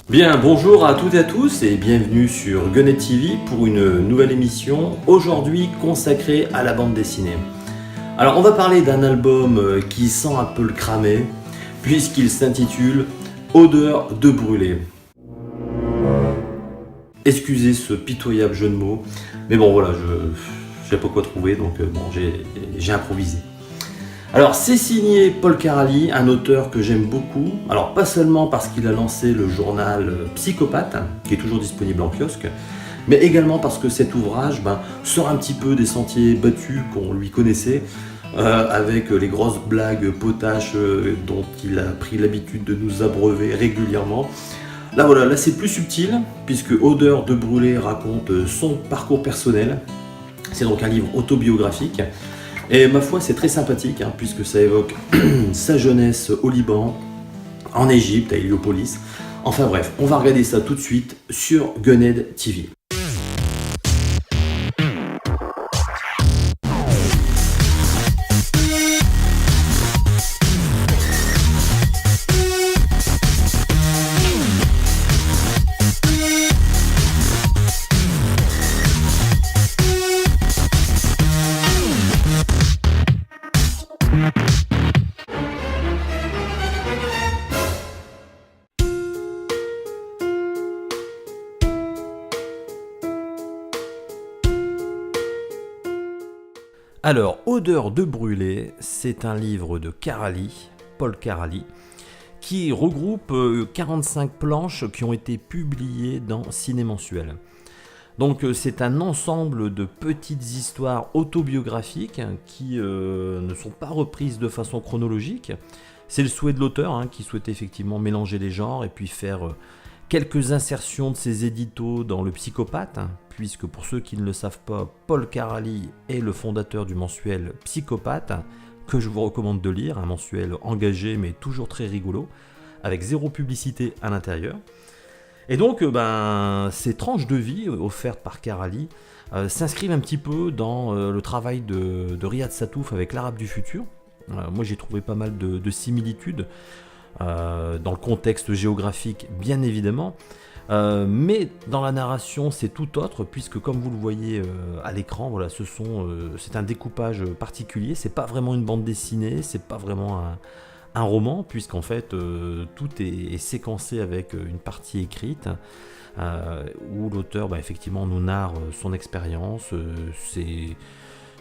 Bien, bonjour à toutes et à tous et bienvenue sur Gunnet TV pour une nouvelle émission, aujourd'hui consacrée à la bande dessinée. Alors on va parler d'un album qui sent un peu le cramé, puisqu'il s'intitule Odeur de brûlé. Excusez ce pitoyable jeu de mots, mais bon voilà, je sais pas quoi trouver, donc j'ai improvisé. Alors c'est signé Paul Carali, un auteur que j'aime beaucoup, alors pas seulement parce qu'il a lancé le journal Psychopathe, qui est toujours disponible en kiosque, mais également parce que cet ouvrage sort un petit peu des sentiers battus qu'on lui connaissait, avec les grosses blagues potaches dont il a pris l'habitude de nous abreuver régulièrement. Là voilà, là c'est plus subtil, puisque Odeur de brûlé raconte son parcours personnel, c'est donc un livre autobiographique. Et ma foi, c'est très sympathique, puisque ça évoque sa jeunesse au Liban, en Égypte, à Héliopolis. Enfin bref, on va regarder ça tout de suite sur Gunnet TV. Alors, Odeur de brûlé, c'est un livre de Carali, Paul Carali, qui regroupe 45 planches qui ont été publiées dans Ciné Mensuel. Donc c'est un ensemble de petites histoires autobiographiques qui ne sont pas reprises de façon chronologique. C'est le souhait de l'auteur qui souhaitait effectivement mélanger les genres et puis faire quelques insertions de ses éditos dans le Psychopathe, puisque pour ceux qui ne le savent pas, Paul Carali est le fondateur du mensuel Psychopathe, que je vous recommande de lire, un mensuel engagé mais toujours très rigolo, avec zéro publicité à l'intérieur. Et donc ces tranches de vie offertes par Carali s'inscrivent un petit peu dans le travail de Riyad Sattouf avec l'Arabe du futur. Moi j'ai trouvé pas mal de similitudes, dans le contexte géographique bien évidemment, mais dans la narration c'est tout autre, puisque comme vous le voyez à l'écran, voilà, c'est un découpage particulier, c'est pas vraiment une bande dessinée, c'est pas vraiment un roman, puisqu'en fait tout est séquencé avec une partie écrite, où l'auteur effectivement nous narre son expérience,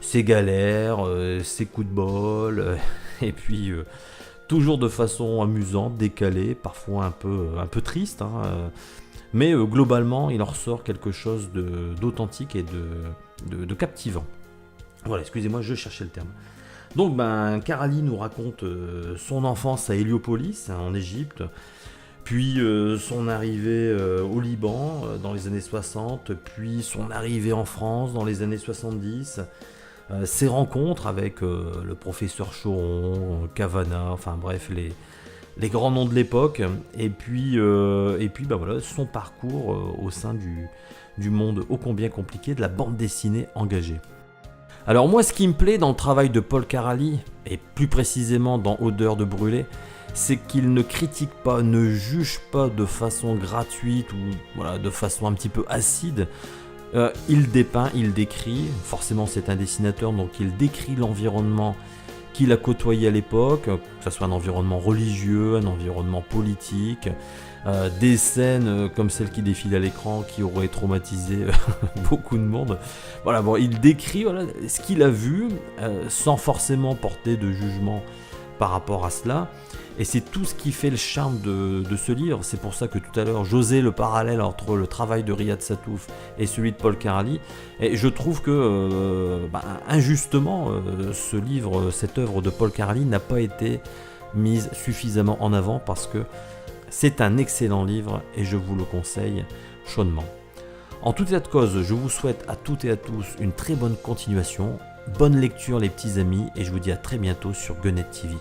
ses galères, ses coups de bol, et puis toujours de façon amusante, décalée, parfois un peu triste, mais globalement il en ressort quelque chose d'authentique et de captivant. Voilà, excusez-moi, je cherchais le terme. Donc Carali nous raconte son enfance à Héliopolis, en Égypte, puis son arrivée au Liban dans les années 60, puis son arrivée en France dans les années 70, ses rencontres avec le professeur Choron, Cavana, enfin bref, les grands noms de l'époque, et puis voilà, son parcours au sein du monde ô combien compliqué de la bande dessinée engagée. Alors moi, ce qui me plaît dans le travail de Paul Carali, et plus précisément dans Odeur de brûlé, c'est qu'il ne critique pas, ne juge pas de façon gratuite ou voilà, de façon un petit peu acide. Il dépeint, il décrit, forcément c'est un dessinateur, donc il décrit l'environnement qu'il a côtoyé à l'époque, que ce soit un environnement religieux, un environnement politique, des scènes comme celle qui défile à l'écran qui auraient traumatisé beaucoup de monde. Voilà, bon, il décrit ce qu'il a vu, sans forcément porter de jugement par rapport à cela. Et c'est tout ce qui fait le charme de ce livre. C'est pour ça que tout à l'heure, j'osais le parallèle entre le travail de Riyad Sattouf et celui de Paul Carali. Et je trouve que, injustement, ce livre, cette œuvre de Paul Carali n'a pas été mise suffisamment en avant, parce que c'est un excellent livre et je vous le conseille chaudement. En tout état de cause, je vous souhaite à toutes et à tous une très bonne continuation. Bonne lecture les petits amis, et je vous dis à très bientôt sur Gunnet TV.